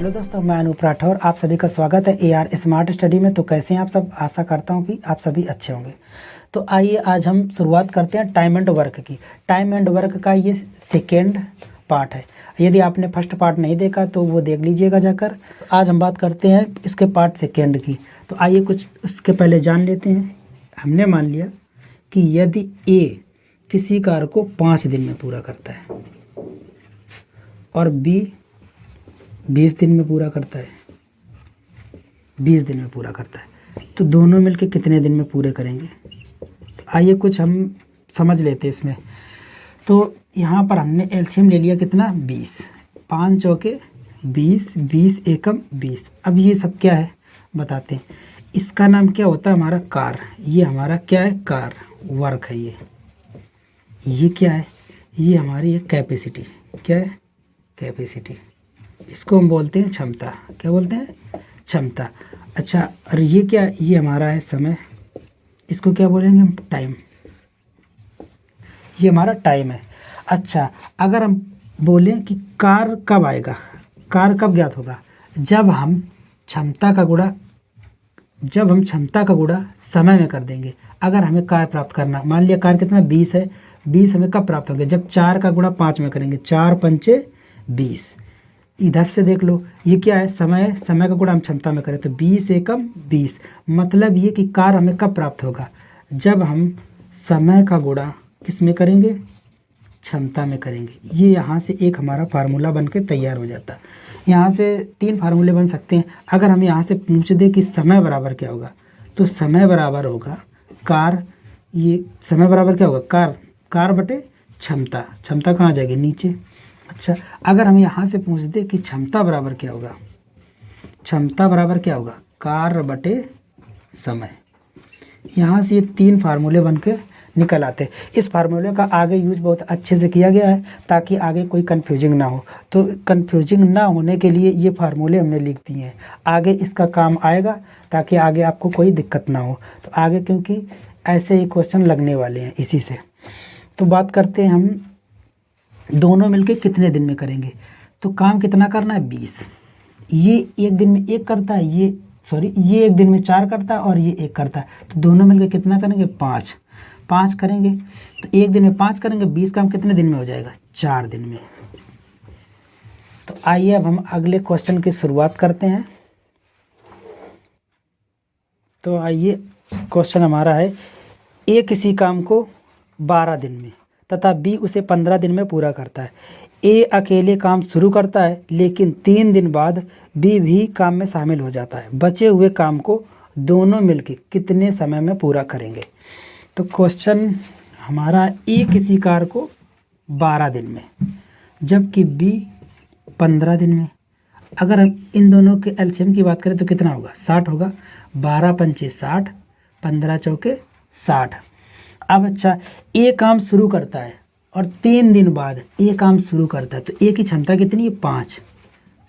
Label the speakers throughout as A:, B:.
A: Hello दोस्तों, मैं अनूप राठौर, आप सभी का स्वागत है AR स्मार्ट स्टडी में। तो कैसे हैं आप सब? आशा करता हूं कि आप सभी अच्छे होंगे। तो आइए आज हम शुरुआत करते हैं टाइम एंड वर्क की। टाइम एंड वर्क का ये सेकेंड पार्ट है। यदि आपने फर्स्ट पार्ट नहीं देखा तो वो देख लीजिएगा जाकर। आज हम बात करते हैं इसके पार्ट सेकेंड की। तो आइए कुछ उसके पहले जान लेते हैं। हमने मान लिया कि यदि A किसी कार्य को 5 दिन में पूरा करता है और B 20 दिन में पूरा करता है, 20 दिन में पूरा करता है, तो दोनों मिलके कितने दिन में पूरे करेंगे? तो आइए कुछ हम समझ लेते हैं इसमें। तो यहाँ पर हमने एलसीएम ले लिया कितना? 20। 5 चौके 20, 20 एकम 20। अब ये सब क्या है बताते हैं। इसका नाम क्या होता है? हमारा कार। ये हमारा क्या है? कार वर्क है। ये क्या है? ये हमारी एक कैपेसिटी। क्या है? कैपेसिटी। इसको हम बोलते हैं क्षमता। क्या बोलते हैं? क्षमता। अच्छा, और ये क्या? ये हमारा है समय। इसको क्या बोलेंगे हम? टाइम। ये हमारा टाइम है। अच्छा, अगर हम बोलें कि कार कब आएगा, कार कब ज्ञात होगा? जब हम क्षमता का गुणा समय में कर देंगे। अगर हमें कार प्राप्त करना, मान लिया कार कितना? 20 है। 20 हमें कब प्राप्त होंगे? जब 4 का गुणा 5 में करेंगे। 4 पंचे 20। इधर से देख लो, ये क्या है? समय। समय का गुणा हम क्षमता में करें तो 20 एकम 20। मतलब ये कि कार हमें कब प्राप्त होगा? जब हम समय का गुणा किस में करेंगे? क्षमता में करेंगे। ये यहाँ से एक हमारा फार्मूला बन के तैयार हो जाता है। यहाँ से 3 फार्मूले बन सकते हैं। अगर हम यहाँ से पूछ दें कि समय बराबर क्या होगा, तो समय बराबर होगा कार। ये समय बराबर क्या होगा? कार बटे क्षमता। क्षमता कहाँ जाएगी? नीचे। अच्छा, अगर हम यहाँ से पूछ दें कि क्षमता बराबर क्या होगा, क्षमता बराबर क्या होगा? कार बटे समय। यहाँ से ये 3 फार्मूले बन के निकल आते हैं। इस फार्मूले का आगे यूज बहुत अच्छे से किया गया है ताकि आगे कोई कन्फ्यूजिंग ना हो। तो कन्फ्यूजिंग ना होने के लिए ये फार्मूले हमने लिख दिए हैं। आगे इसका काम आएगा ताकि आगे आपको कोई दिक्कत ना हो। तो आगे क्योंकि ऐसे ही क्वेश्चन लगने वाले हैं इसी से। तो बात करते हैं हम दोनों मिलके कितने दिन में करेंगे। तो काम कितना करना है? 20। ये एक दिन में 1 करता है, ये एक दिन में 4 करता है और ये 1 करता है। तो दोनों मिलके कितना करेंगे? 5 करेंगे। तो एक दिन में 5 करेंगे। 20 काम कितने दिन में हो जाएगा? 4 दिन में। तो आइए अब हम अगले क्वेश्चन की शुरुआत करते हैं। तो आइए क्वेश्चन हमारा है, A किसी काम को 12 दिन में तथा B उसे 15 दिन में पूरा करता है। A अकेले काम शुरू करता है लेकिन 3 दिन बाद B भी काम में शामिल हो जाता है। बचे हुए काम को दोनों मिलकर कितने समय में पूरा करेंगे? तो क्वेश्चन हमारा, A किसी कार्य को 12 दिन में जबकि B 15 दिन में। अगर हम इन दोनों के एलसीएम की बात करें तो कितना होगा? 60 होगा। 12 पंचे 60, 15 चौके 60। अब अच्छा, A काम शुरू करता है और 3 दिन बाद A काम शुरू करता है। तो A की क्षमता कितनी है? 5।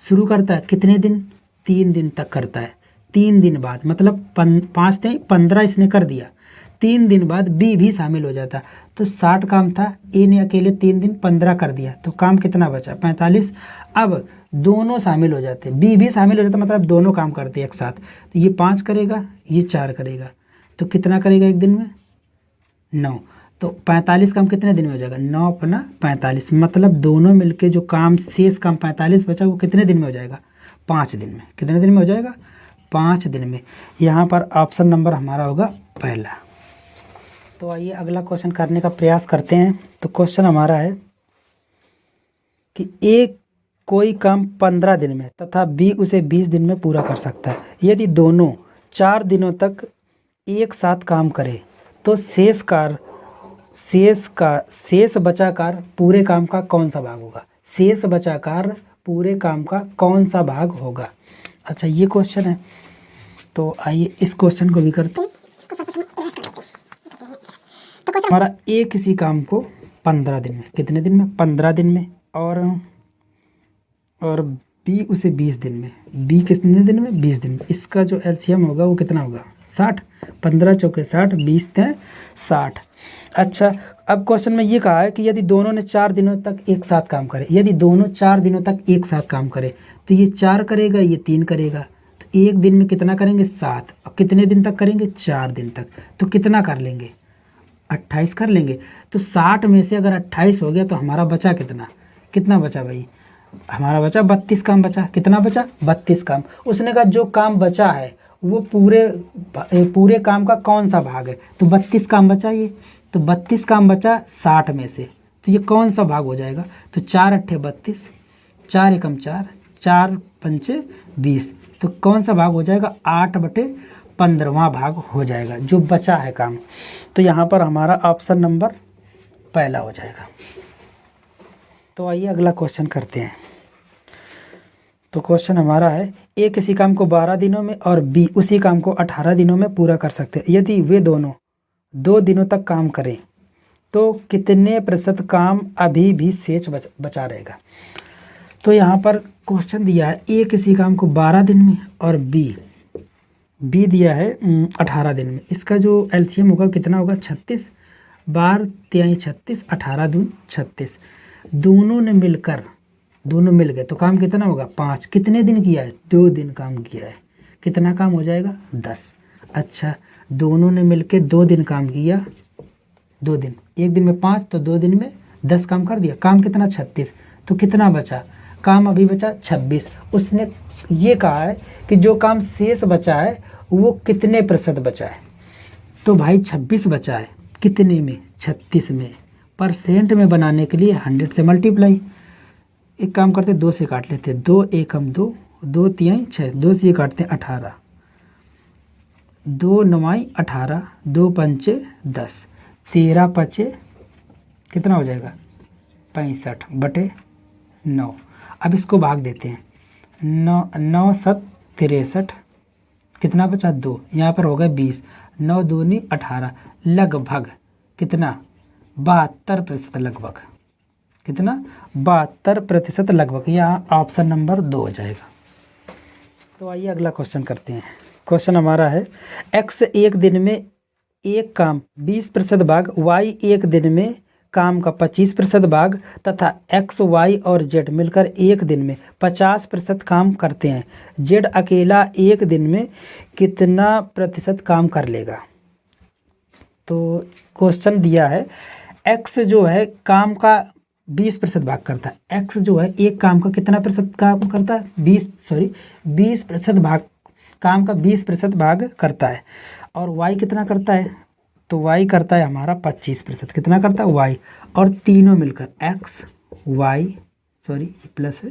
A: शुरू करता है कितने दिन? 3 दिन तक करता है। 3 दिन बाद मतलब 5 थे 15 इसने कर दिया। 3 दिन बाद B भी शामिल हो जाता। तो 60 काम था, A ने अकेले 3 दिन 15 कर दिया। तो काम कितना बचा? 45। अब दोनों शामिल हो जाते, B भी शामिल हो जाता, मतलब दोनों काम करते एक साथ। तो ये 5 करेगा, ये 4 करेगा। तो कितना करेगा एक दिन में? 9। तो 45 काम कितने दिन में हो जाएगा? 9 अपना 45। मतलब दोनों मिलके जो काम शेष काम 45 बचा वो कितने दिन में हो जाएगा? 5 दिन में। कितने दिन में हो जाएगा? 5 दिन में। यहाँ पर ऑप्शन नंबर हमारा होगा पहला। तो आइए अगला क्वेश्चन करने का प्रयास करते हैं। तो क्वेश्चन हमारा है कि एक कोई काम 15 दिन में तथा B उसे 20 दिन में पूरा कर सकता है। यदि दोनों 4 दिनों तक एक साथ काम करें तो शेष बचा कार्य पूरे काम का कौन सा भाग होगा? शेष बचा कार्य पूरे काम का कौन सा भाग होगा? अच्छा, ये क्वेश्चन है। तो आइए इस क्वेश्चन को भी करते हैं। हमारा A किसी काम को 15 दिन में, कितने दिन में? 15 दिन में। और B उसे 20 दिन में। B कितने दिन में? 20 दिन में। इसका जो एलसीएम होगा वो कितना होगा? 60, 15 चौके 60, 20 तें 60। अच्छा, अब क्वेश्चन में ये कहा है कि यदि दोनों ने 4 दिनों तक एक साथ काम करे, यदि दोनों 4 दिनों तक एक साथ काम करे तो ये 4 करेगा, ये 3 करेगा, तो एक दिन में कितना करेंगे 7, और कितने दिन तक करेंगे 4 दिन तक, तो कितना कर लेंगे 28 कर लेंगे। तो 60 में से अगर 28 हो गया तो हमारा बचा कितना, कितना बचा भाई, हमारा बचा 32 काम बचा। कितना बचा 32 काम। उसने कहा जो काम बचा है वो पूरे काम का कौन सा भाग है, तो 32 काम बचा ये, तो 32 काम बचा 60 में से, तो ये कौन सा भाग हो जाएगा, तो 4 अट्ठे 32, 4 एकम 4, 4 पंचे 20, तो कौन सा भाग हो जाएगा 8/15वां भाग हो जाएगा जो बचा है काम। तो यहाँ पर हमारा ऑप्शन नंबर पहला हो जाएगा। तो आइए अगला क्वेश्चन करते हैं। तो क्वेश्चन हमारा है, ए किसी काम को 12 दिनों में और बी उसी काम को 18 दिनों में पूरा कर सकते हैं। यदि वे दोनों 2 दिनों तक काम करें तो कितने प्रतिशत काम अभी भी शेष बचा रहेगा। तो यहाँ पर क्वेश्चन दिया है, ए किसी काम को 12 दिन में और बी दिया है 18 दिन में। इसका जो एलसीएम होगा कितना होगा 36, 12 तिहाई 36, 18 दूनी 36। दोनों मिल गए तो काम कितना होगा 5। कितने दिन किया है 2 दिन काम किया है, कितना काम हो जाएगा 10। अच्छा, दोनों ने मिलके 2 दिन काम किया, 2 दिन, एक दिन में 5 तो 2 दिन में 10 काम कर दिया, काम कितना 36, तो कितना बचा, काम अभी बचा 26। उसने ये कहा है कि जो काम शेष बचा है वो कितने प्रतिशत बचा है, तो भाई 26 बचा है, कितने में 36 में। परसेंट में बनाने के लिए 100 से मल्टीप्लाई, एक काम करते 2 से काट लेते, 2 एकम 2, 2 तिहाई 6, 2 से काटते 18, 2 नवाई 18, 2 पंचे 10, 13 पचे कितना हो जाएगा 65/9। अब इसको भाग देते हैं, 9 7 63, कितना बचा 2, यहाँ पर हो गए 20, 9 दूनी 18, लगभग कितना 72% लगभग, कितना 72% लगभग। यहाँ ऑप्शन नंबर 2 हो जाएगा। तो आइए अगला क्वेश्चन करते हैं। क्वेश्चन हमारा है, x एक दिन में एक काम 20% भाग, y एक दिन में काम का 25% भाग तथा x, y और z मिलकर एक दिन में 50% काम करते हैं। z अकेला एक दिन में कितना प्रतिशत काम कर लेगा। तो क्वेश्चन दिया है, x जो है काम का 20% भाग करता है। x जो है एक काम का कितना प्रतिशत काम करता है 20% भाग, काम का 20% भाग करता है। और y कितना करता है, तो y करता है हमारा 25%, कितना करता है y, और तीनों मिलकर x plus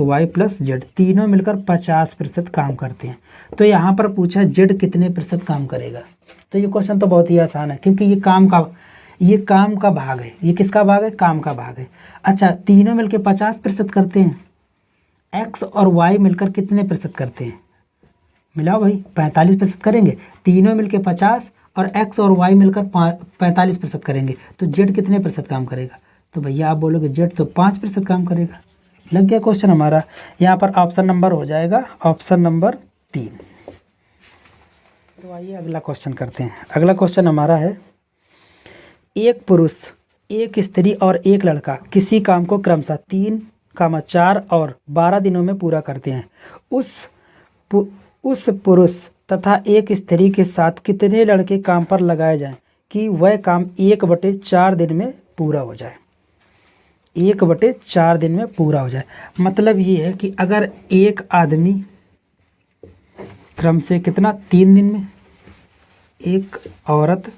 A: y plus z तीनों मिलकर 50% काम करते हैं। तो यहाँ पर पूछा z कितने प्रतिशत काम करेगा। तो ये क्वेश्चन तो बहुत ही आसान है क्योंकि ये काम का भाग है। ये किसका भाग है, काम का भाग है। अच्छा, तीनों मिलकर 50% करते हैं, x और y मिलकर कितने प्रतिशत करते हैं, मिलाओ भाई 45% करेंगे। तीनों मिलकर 50 और x और y मिलकर 45% करेंगे, तो z कितने प्रतिशत काम करेगा। तो भैया आप बोलोगे z तो 5% काम करेगा। लग गया क्वेश्चन हमारा। यहाँ पर ऑप्शन नंबर हो जाएगा ऑप्शन नंबर 3। तो आइए अगला क्वेश्चन करते हैं। अगला क्वेश्चन हमारा है, एक पुरुष, एक स्त्री और एक लड़का किसी काम को क्रमशः 3, 4 और 12 दिनों में पूरा करते हैं। उस पुरुष तथा एक स्त्री के साथ कितने लड़के काम पर लगाए जाएं कि वह काम 1/4 दिन में पूरा हो जाए। 1/4 दिन में पूरा हो जाए, मतलब ये है कि अगर एक आदमी क्रम से कितना 3 दिन में, एक औरत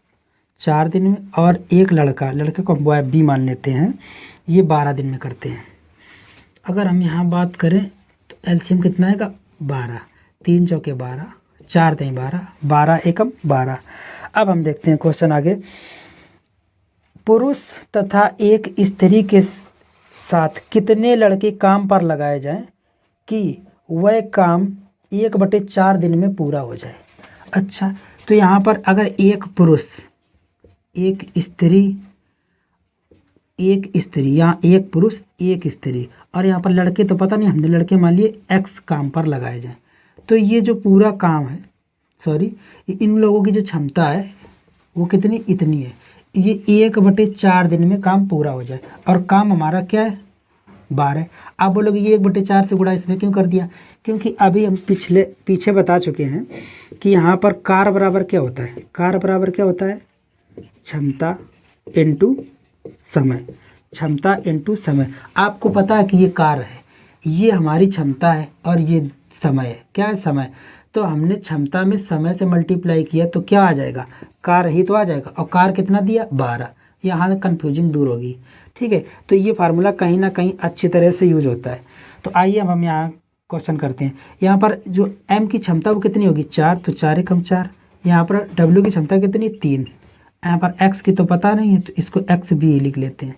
A: 4 दिन में और एक लड़के को बी मान लेते हैं, ये 12 दिन में करते हैं। अगर हम यहाँ बात करें तो एलसीएम कितना आएगा 12, 3 चौके 12, 4 तिहाई 12, 12 एकम 12। अब हम देखते हैं क्वेश्चन आगे, पुरुष तथा एक स्त्री के साथ कितने लड़के काम पर लगाए जाएं कि वह काम 1/4 दिन में पूरा हो जाए। अच्छा, तो यहाँ पर अगर एक पुरुष, एक स्त्री, यहाँ एक पुरुष एक स्त्री, और यहाँ पर लड़के तो पता नहीं, हमने लड़के मान लिए x काम पर लगाए जाएं, तो ये जो पूरा काम है, सॉरी, इन लोगों की जो क्षमता है वो कितनी, इतनी है। ये 1/4 दिन में काम पूरा हो जाए, और काम हमारा क्या है, 12। आप बोलोगे ये 1/4 से गुणा इसमें क्यों कर दिया, क्योंकि अभी हम पीछे बता चुके हैं कि यहाँ पर कार बराबर क्या होता है, कार बराबर क्या होता है, क्षमता इनटू समय, क्षमता इनटू समय। आपको पता है कि ये कार है, ये हमारी क्षमता है, और ये समय है, क्या है, समय। तो हमने क्षमता में समय से मल्टीप्लाई किया तो क्या आ जाएगा, कार ही तो आ जाएगा, और कार कितना दिया, 12। यहाँ कन्फ्यूजिंग दूर होगी, ठीक है। तो ये फार्मूला कहीं ना कहीं अच्छी तरह से यूज होता है। तो आइए अब हम यहाँ क्वेश्चन करते हैं। यहाँ पर जो m की क्षमता वो कितनी होगी, 4, तो 4 एकम 4। यहाँ पर w की क्षमता कितनी, 3। यहाँ पर x की तो पता नहीं है, तो इसको x भी लिख लेते हैं।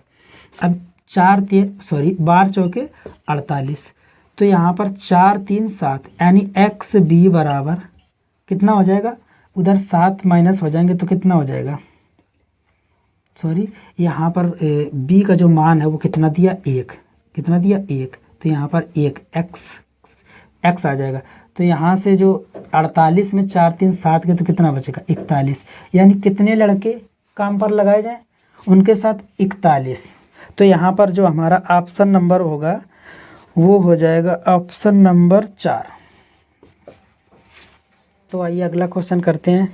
A: अब 12 चौके 48, तो यहाँ पर 4 3 7, यानी एक्स बी बराबर कितना हो जाएगा, उधर 7 माइनस हो जाएंगे तो कितना हो जाएगा, सॉरी, यहाँ पर बी का जो मान है वो कितना दिया, 1, कितना दिया, 1। तो यहाँ पर 1 एक्स आ जाएगा। तो यहाँ से जो 48 में 4 3 7 के तो कितना बचेगा, 41। यानी कितने लड़के काम पर लगाए जाएं, उनके साथ 41। तो यहाँ पर जो हमारा ऑप्शन नंबर होगा वो हो जाएगा ऑप्शन नंबर 4। तो आइए अगला क्वेश्चन करते हैं।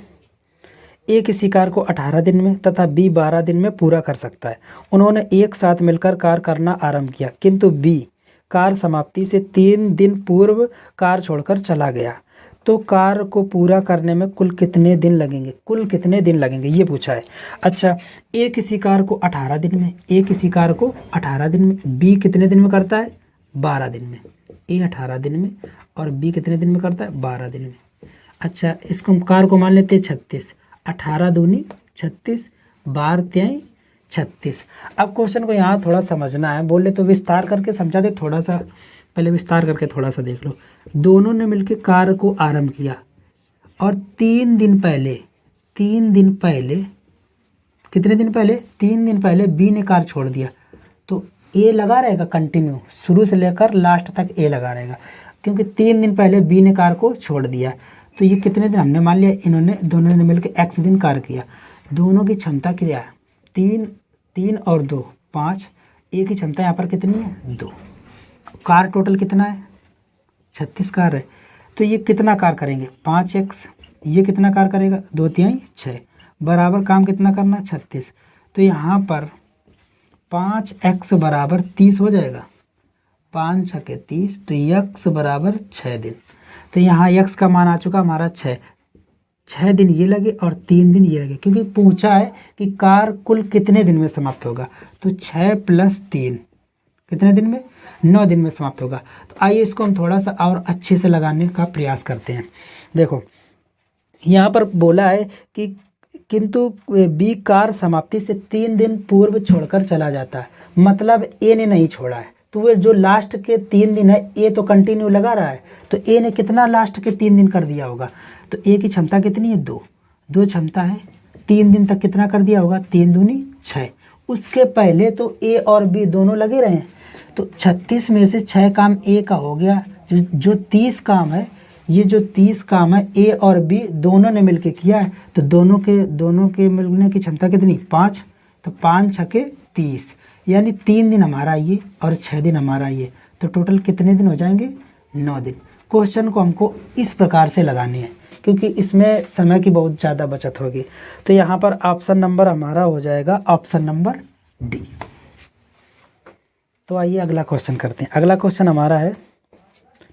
A: ए किसी कार को 18 दिन में तथा बी 12 दिन में पूरा कर सकता है। उन्होंने एक साथ मिलकर कार करना आरंभ किया, किंतु बी कार समाप्ति से 3 दिन पूर्व कार छोड़कर चला गया। तो कार को पूरा करने में कुल कितने दिन लगेंगे, कुल कितने दिन लगेंगे, ये पूछा है। अच्छा, ए किसी कार को 18 दिन में, ए किसी कार को 18 दिन में, बी कितने दिन में करता है, 12 दिन में। ए 18 दिन में और बी कितने दिन में करता है, 12 दिन में। अच्छा, इसको हम कार को मान लेते हैं 36, 18 दूनी 36, 12 तिहाई 36। अब क्वेश्चन को यहाँ थोड़ा समझना है, बोले तो विस्तार करके समझा दे, थोड़ा सा पहले विस्तार करके थोड़ा सा देख लो। दोनों ने मिलकर कार को आरंभ किया, और 3 दिन पहले कितने दिन पहले, 3 दिन पहले बी ने कार छोड़ दिया। तो ए लगा रहेगा कंटिन्यू, शुरू से लेकर लास्ट तक ए लगा रहेगा, क्योंकि 3 दिन पहले बी ने कार को छोड़ दिया। तो ये कितने दिन, हमने मान लिया इन्होंने दोनों ने मिलकर x दिन कार किया। दोनों की क्षमता क्या है, 3 और 2 5। ए की क्षमता यहाँ पर कितनी है, 2। कार टोटल कितना है, 36 कार है। तो ये कितना कार करेंगे, 5x। ये कितना कार करेगा, 2 तिहाई 6, बराबर काम कितना करना, 36। तो यहाँ पर 5x बराबर 30 हो जाएगा, 5 छके 30। तो x बराबर 6 दिन। तो यहाँ x का मान आ चुका हमारा 6 दिन ये लगे और 3 दिन ये लगे, क्योंकि पूछा है कि कार कुल कितने दिन में समाप्त होगा। तो 6 + 3 कितने दिन में, 9 दिन में समाप्त होगा। तो आइए इसको हम थोड़ा सा और अच्छे से लगाने का प्रयास करते हैं। देखो यहाँ पर बोला है कि किंतु बी कार समाप्ति से 3 दिन पूर्व छोड़कर चला जाता है, मतलब ए ने नहीं छोड़ा है। तो वो जो लास्ट के 3 दिन है, ए तो कंटिन्यू लगा रहा है, तो ए ने कितना लास्ट के 3 दिन कर दिया होगा। तो ए की क्षमता कितनी है, 2 क्षमता है, 3 दिन तक कितना कर दिया होगा, 3 दूनी 6। उसके पहले तो ए और बी दोनों लगे रहे हैं, तो 36 में से 6 काम ए का हो गया। जो 30 काम है, ये जो 30 काम है ए और बी दोनों ने मिलके किया है, तो दोनों के मिलने की क्षमता कितनी, 5। तो 5 छके 30, यानी 3 दिन हमारा ये और 6 दिन हमारा ये, तो टोटल कितने दिन हो जाएंगे, 9 दिन। क्वेश्चन को हमको इस प्रकार से लगाने हैं, क्योंकि इसमें समय की बहुत ज़्यादा बचत होगी। तो यहाँ पर ऑप्शन नंबर हमारा हो जाएगा ऑप्शन नंबर डी। तो आइए अगला क्वेश्चन करते हैं। अगला क्वेश्चन हमारा है,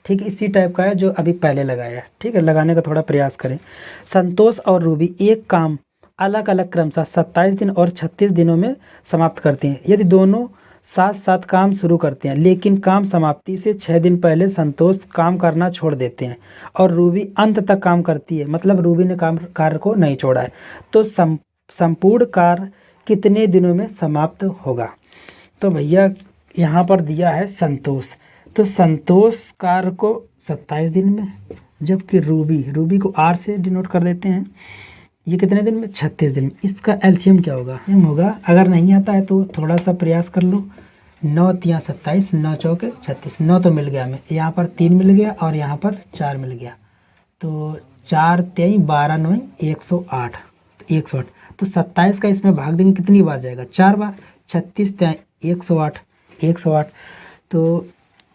A: ठीक इसी टाइप का है जो अभी पहले लगाया है, ठीक है, लगाने का थोड़ा प्रयास करें। संतोष और रूबी एक काम अलग अलग क्रमशः 27 दिन और 36 दिनों में समाप्त करते हैं। यदि दोनों साथ साथ काम शुरू करते हैं, लेकिन काम समाप्ति से 6 दिन पहले संतोष काम करना छोड़ देते हैं और रूबी अंत तक काम करती है, मतलब रूबी ने कार्य को नहीं छोड़ा है, तो संपूर्ण कार्य कितने दिनों में समाप्त होगा। तो भैया यहाँ पर दिया है संतोष, तो संतोष कार्य को 27 दिन में, जबकि रूबी को आर से डिनोट कर देते हैं, ये कितने दिन में, 36 दिन में। इसका एलसीएम क्या होगा, एम होगा, अगर नहीं आता है तो थोड़ा सा प्रयास कर लो। 9 तिया 27, 9 चौके 36, 9 तो मिल गया हमें, यहाँ पर 3 मिल गया और यहाँ पर 4 मिल गया, तो 4 तेई 12 9 108, तो 108, तो 27 का इसमें भाग देंगे कितनी बार जाएगा, 4 बार। 36 तेई 108, 108। तो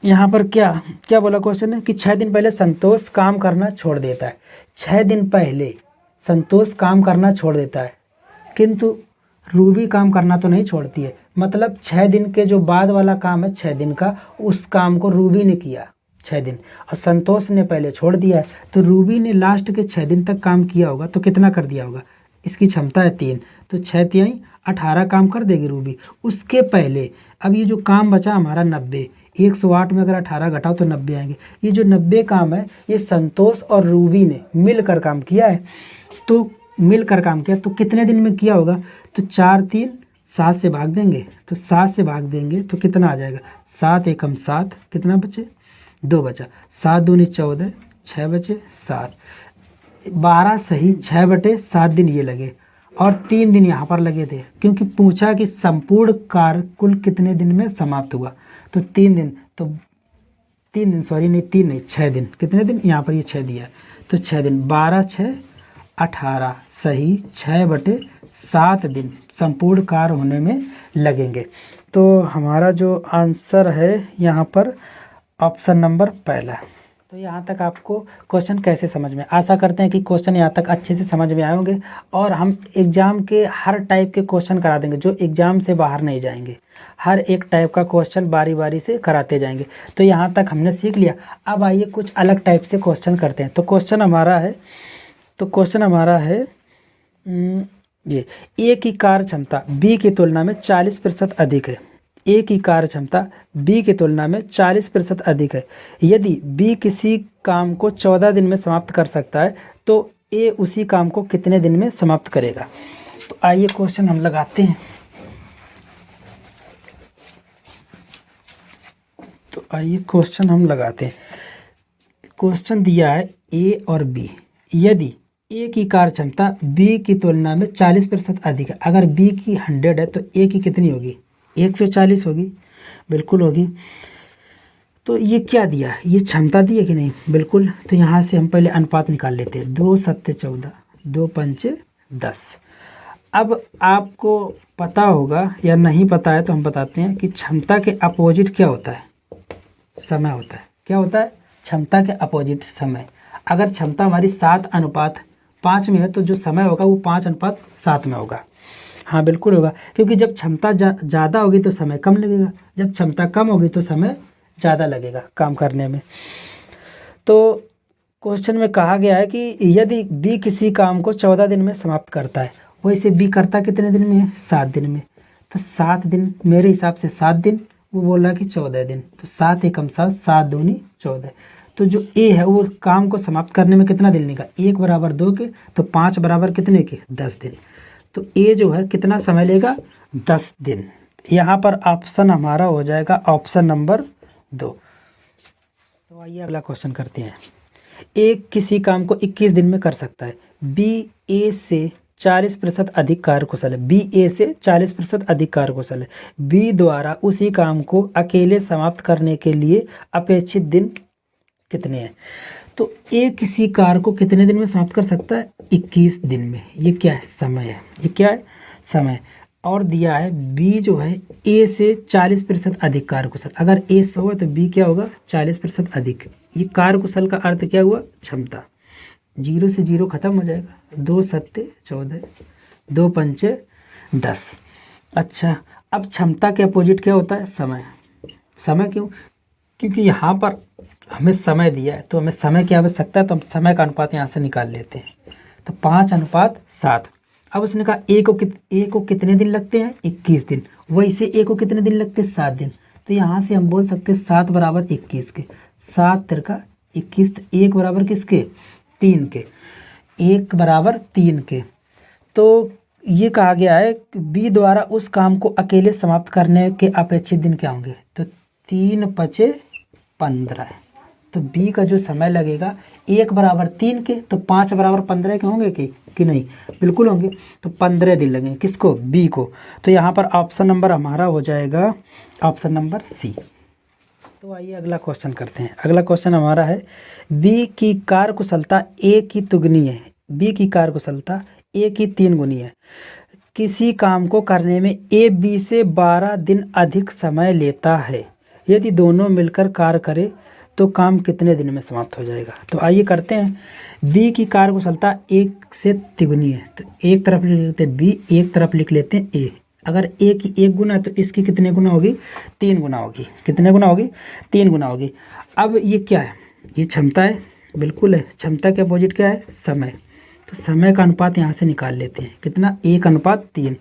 A: यहाँ पर क्या क्या बोला क्वेश्चन है कि 6 दिन पहले संतोष काम करना छोड़ देता है। 6 दिन पहले संतोष काम करना छोड़ देता है, किंतु रूबी काम करना तो नहीं छोड़ती है। मतलब 6 दिन के जो बाद वाला काम है 6 दिन का, उस काम को रूबी ने किया 6 दिन, और संतोष ने पहले छोड़ दिया है। तो रूबी ने लास्ट के 6 दिन तक काम किया होगा, तो कितना कर दिया होगा, इसकी क्षमता है 3, तो 6 तिहाई 18 काम कर देगी रूबी। उसके पहले अब ये जो काम बचा हमारा 90, 108 में अगर 18 घटाओ तो 90 आएंगे। ये जो 90 काम है ये संतोष और रूबी ने मिलकर काम किया है। तो मिलकर काम किया तो कितने दिन में किया होगा, तो 4 3 7 से भाग देंगे, तो 7 से भाग देंगे तो कितना आ जाएगा, 7 एकम 7, कितना बचे, 2 बचा, 7 दूनी 14, 6 बचे 7, 12 सही 6/7 दिन ये लगे, और 3 दिन यहाँ पर लगे थे, क्योंकि पूछा कि संपूर्ण कार्य कुल कितने दिन में समाप्त हुआ, तो 3 दिन, तो 3 दिन, सॉरी नहीं 3 नहीं 6 दिन, कितने दिन यहाँ पर ये 6 दिया, तो 6 दिन, 12 6 18 सही 6/7 दिन संपूर्ण कार्य होने में लगेंगे। तो हमारा जो आंसर है यहाँ पर ऑप्शन नंबर पहला। तो यहाँ तक आपको क्वेश्चन कैसे समझ में, आशा करते हैं कि क्वेश्चन यहाँ तक अच्छे से समझ में आए होंगे, और हम एग्ज़ाम के हर टाइप के क्वेश्चन करा देंगे जो एग्ज़ाम से बाहर नहीं जाएंगे। हर एक टाइप का क्वेश्चन बारी बारी से कराते जाएंगे। तो यहाँ तक हमने सीख लिया। अब आइए कुछ अलग टाइप से क्वेश्चन करते हैं। तो क्वेश्चन हमारा है ये, ए की कार्य क्षमता बी की तुलना में 40% अधिक है। ए की कार्य क्षमता बी की तुलना में 40% अधिक है। यदि बी किसी काम को 14 दिन में समाप्त कर सकता है, तो ए उसी काम को कितने दिन में समाप्त करेगा। तो आइए क्वेश्चन हम लगाते हैं। क्वेश्चन दिया है ए और बी। यदि ए की कार्य क्षमता बी की तुलना में 40% अधिक है, अगर बी की 100 है तो ए की कितनी होगी, 140 होगी, बिल्कुल होगी। तो ये क्या दिया, ये क्षमता दी है कि नहीं, बिल्कुल। तो यहाँ से हम पहले अनुपात निकाल लेते हैं, 2 7 14, 2 5 10। अब आपको पता होगा या नहीं पता है तो हम बताते हैं कि क्षमता के अपोजिट क्या होता है, समय होता है। क्या होता है, क्षमता के अपोजिट समय। अगर क्षमता हमारी 7:5 में है तो जो समय होगा वो 5:7 में होगा। हाँ बिल्कुल होगा, क्योंकि जब क्षमता ज़्यादा होगी तो समय कम लगेगा, जब क्षमता कम होगी तो समय ज़्यादा लगेगा काम करने में। तो क्वेश्चन में कहा गया है कि यदि बी किसी काम को 14 दिन में समाप्त करता है, वैसे बी करता कितने दिन में है, 7 दिन में। तो 7 दिन मेरे हिसाब से 7 दिन, वो बोला कि 14 दिन, तो 7 एकम 7, 7 दूनी 14। तो जो ए है वो काम को समाप्त करने में कितना दिन लेगा, 1 बराबर 2 के, तो 5 बराबर कितने के, 10 दिन। तो ए जो है कितना समय लेगा, 10 दिन। यहाँ पर ऑप्शन हमारा हो जाएगा ऑप्शन नंबर 2। तो आइए अगला क्वेश्चन करते हैं। ए किसी काम को 21 दिन में कर सकता है। बी ए से 40% अधिक कार्यकुशल है। बी ए से 40% अधिक कार्यकुशल है। बी द्वारा उसी काम को अकेले समाप्त करने के लिए अपेक्षित दिन कितने हैं। तो ए किसी कार्य को कितने दिन में समाप्त कर सकता है, 21 दिन में। ये क्या है, समय है। ये क्या है, समय। और दिया है बी जो है ए से 40% अधिक कार्यकुशल। अगर ए 100 है तो बी क्या होगा, 40% अधिक। ये कार्यकुशल का अर्थ क्या हुआ, क्षमता। 0 से 0 खत्म हो जाएगा, 2 7 14, 2 5 10। अच्छा, अब क्षमता के अपोजिट क्या होता है, समय। समय क्यों, क्योंकि यहाँ पर हमें समय दिया है, तो हमें समय की आवश्यकता है, तो हम समय का अनुपात यहाँ से निकाल लेते हैं। तो 5:7। अब उसने कहा ए को कितने दिन लगते हैं, 21 दिन। वैसे ए को कितने दिन लगते हैं, 7 दिन। तो यहाँ से हम बोल सकते हैं 7 बराबर 21 के, 7 तिरका 21, तो 1 बराबर किसके, 3 के, 1 बराबर 3 के। तो ये कहा गया है कि बी द्वारा उस काम को अकेले समाप्त करने के अपेक्षित दिन क्या होंगे, तो 3 5 15। तो बी का जो समय लगेगा 1 बराबर 3 के, तो 5 बराबर 15 के होंगे कि नहीं, बिल्कुल होंगे। तो 15 दिन लगेंगे, किसको, बी को। तो यहाँ पर ऑप्शन नंबर हमारा हो जाएगा ऑप्शन नंबर सी। तो आइए अगला क्वेश्चन करते हैं। अगला क्वेश्चन हमारा है बी की कार्यकुशलता ए की तुगनी है। बी की कार्यकुशलता ए की 3 गुनी है। किसी काम को करने में ए बी से 12 दिन अधिक समय लेता है। यदि दोनों मिलकर कार्य करें तो काम कितने दिन में समाप्त हो जाएगा। तो आइए करते हैं। बी की कार्यकुशलता 1 से तिगुनी है, तो एक तरफ लिख लेते हैं बी, एक तरफ लिख लेते हैं ए। अगर ए की 1 गुना है तो इसकी कितने गुना होगी, 3 गुना होगी। कितने गुना होगी, 3 गुना होगी। अब ये क्या है, ये क्षमता है, बिल्कुल है। क्षमता के अपोजिट क्या है, समय। तो समय का अनुपात यहाँ से निकाल लेते हैं, कितना, 1:3।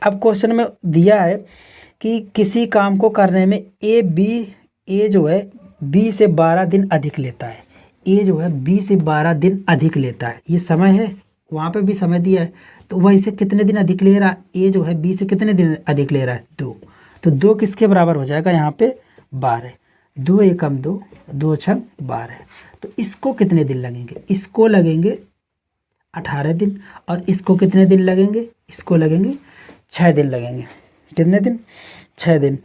A: अब क्वेश्चन में दिया है कि किसी काम को करने में ए जो है बी से 12 दिन अधिक लेता है। ए जो है बी से 12 दिन अधिक लेता है, ये समय है, वहाँ पे भी समय दिया है। तो वह इसे कितने दिन अधिक ले रहा है, ए जो है बी से कितने दिन अधिक ले रहा है, 2। तो 2 किसके बराबर हो जाएगा, यहाँ पे 12। 2 एकम 2, 2 छंग 12। तो इसको कितने दिन लगेंगे, इसको लगेंगे 18 दिन, और इसको कितने दिन लगेंगे, इसको लगेंगे 6 दिन लगेंगे। कितने दिन, 6 दिन।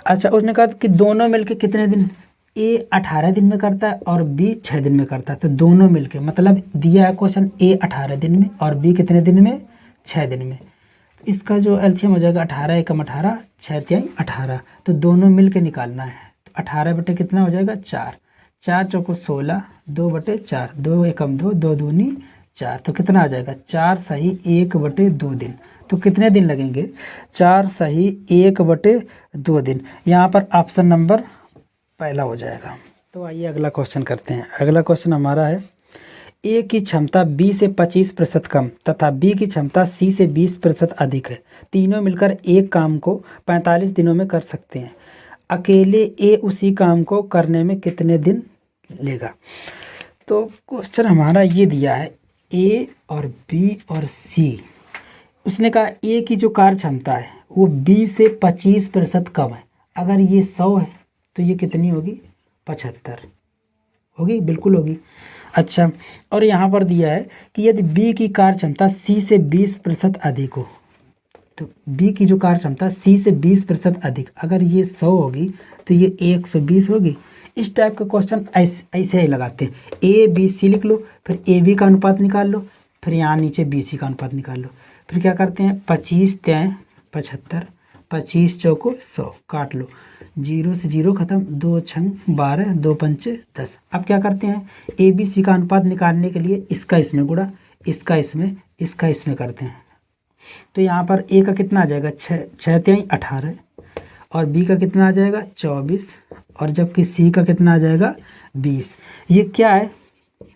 A: अच्छा, उसने कहा कि दोनों मिलके कितने दिन, ए 18 दिन में करता है और बी 6 दिन में करता है। तो दोनों मिलके, मतलब दिया है क्वेश्चन ए 18 दिन में और बी कितने दिन में, 6 दिन में। तो इसका जो एलसीएम हो जाएगा 18 एकम 18, 6 तिहाई 18। तो दोनों मिलके निकालना है। तो 18 बटे कितना हो जाएगा, 4। 4 चौको 16, 2/4, 2 एकम 2, 2 दूनी 4। तो कितना आ जाएगा, 4 सही 1/2 दिन। तो कितने दिन लगेंगे, 4 सही 1/2 दिन। यहाँ पर ऑप्शन नंबर पहला हो जाएगा। तो आइए अगला क्वेश्चन करते हैं। अगला क्वेश्चन हमारा है ए की क्षमता बी से 25% कम तथा बी की क्षमता सी से 20% अधिक है। तीनों मिलकर एक काम को 45 दिनों में कर सकते हैं। अकेले ए उसी काम को करने में कितने दिन लेगा। तो क्वेश्चन हमारा ये दिया है, ए और बी और सी। उसने कहा ए की जो कार्य क्षमता है वो बी से 25% कम है। अगर ये 100 है तो ये कितनी होगी, 75 होगी, बिल्कुल होगी। अच्छा, और यहाँ पर दिया है कि यदि बी की कार्य क्षमता सी से 20% अधिक हो, तो बी की जो कार्य क्षमता सी से 20% अधिक, अगर ये 100 होगी तो ये 120 होगी। इस टाइप के क्वेश्चन ऐसे ही लगाते हैं। ए बी सी लिख लो, फिर ए बी का अनुपात निकाल लो, फिर यहाँ नीचे बी सी का अनुपात निकाल लो। फिर क्या करते हैं, 25 तिहाई 75, 25 चौको 100, काट लो, 0 से 0 खत्म, 2 छंग 12, 2 पंचे 10। अब क्या करते हैं, ए बी सी का अनुपात निकालने के लिए इसका इसमें गुणा, इसका इसमें, इसका इसमें करते हैं। तो यहाँ पर ए का कितना आ जाएगा, 6 तिहाई 18, और बी का कितना आ जाएगा 24, और जबकि सी का कितना आ जाएगा 20। ये क्या है,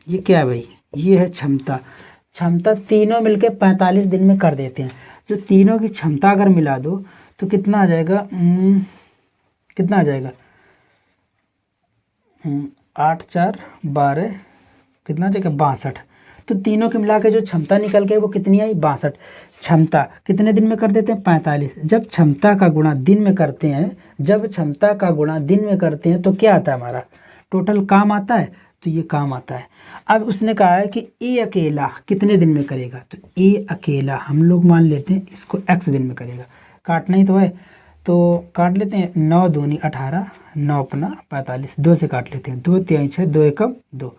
A: ये क्या है भाई, ये है क्षमता। क्षमता तीनों मिलके 45 दिन में कर देते हैं। जो तीनों की क्षमता अगर मिला दो तो कितना आ जाएगा, कितना आ जाएगा, 8 4 12, कितना आ जाएगा 62। तो तीनों के मिला के जो क्षमता निकल गई वो कितनी आई, 62। क्षमता कितने दिन में कर देते हैं, 45। जब क्षमता का गुणा दिन में करते हैं, जब क्षमता का गुणा दिन में करते हैं तो क्या आता है, हमारा टोटल काम आता है। तो ये काम आता है। अब उसने कहा है कि ए अकेला कितने दिन में करेगा। तो ए अकेला हम लोग मान लेते हैं इसको x दिन में करेगा। काटना ही तो है, तो काट लेते हैं। 9 दूनी 18, 9 अपना 45, 2 से काट लेते हैं, 2 तिहाई 6, 2 एकम 2।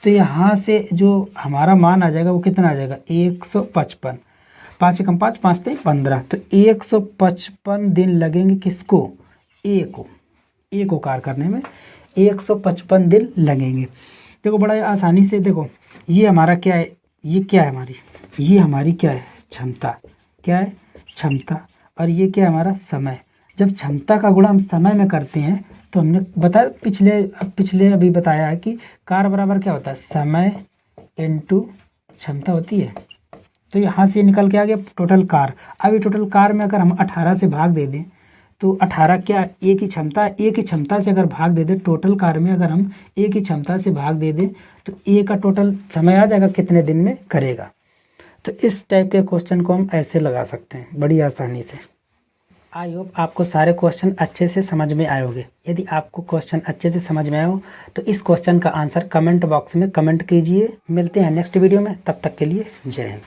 A: तो यहाँ से जो हमारा मान आ जाएगा वो कितना आ जाएगा, 155। 5 एकम 5, 5 तिहाई 15। तो 155 दिन लगेंगे किसको, ए को, ए को कार्य करने में 155 दिन लगेंगे। देखो बड़ा आसानी से, देखो ये हमारा क्या है, ये क्या है हमारी, ये हमारी क्या है, क्षमता। क्या है, क्षमता। और ये क्या है हमारा, समय। जब क्षमता का गुणा हम समय में करते हैं तो हमने बताया पिछले अभी बताया है कि कार्य बराबर क्या होता है, समय इनटू क्षमता होती है। तो यहाँ से निकल के आ गया टोटल कार्य। अब ये टोटल कार्य में अगर हम 18 से भाग दे दें तो 18 क्या, ए की क्षमता, ए की क्षमता से अगर भाग दे दें, टोटल कार्य में अगर हम ए की क्षमता से भाग दे दें तो ए का टोटल समय आ जाएगा कितने दिन में करेगा। तो इस टाइप के क्वेश्चन को हम ऐसे लगा सकते हैं बड़ी आसानी से। आई होप आपको सारे क्वेश्चन अच्छे से समझ में आए होंगे। यदि आपको क्वेश्चन अच्छे से समझ में आए हो तो इस क्वेश्चन का आंसर कमेंट बॉक्स में कमेंट कीजिए। मिलते हैं नेक्स्ट वीडियो में, तब तक के लिए जय हिंद।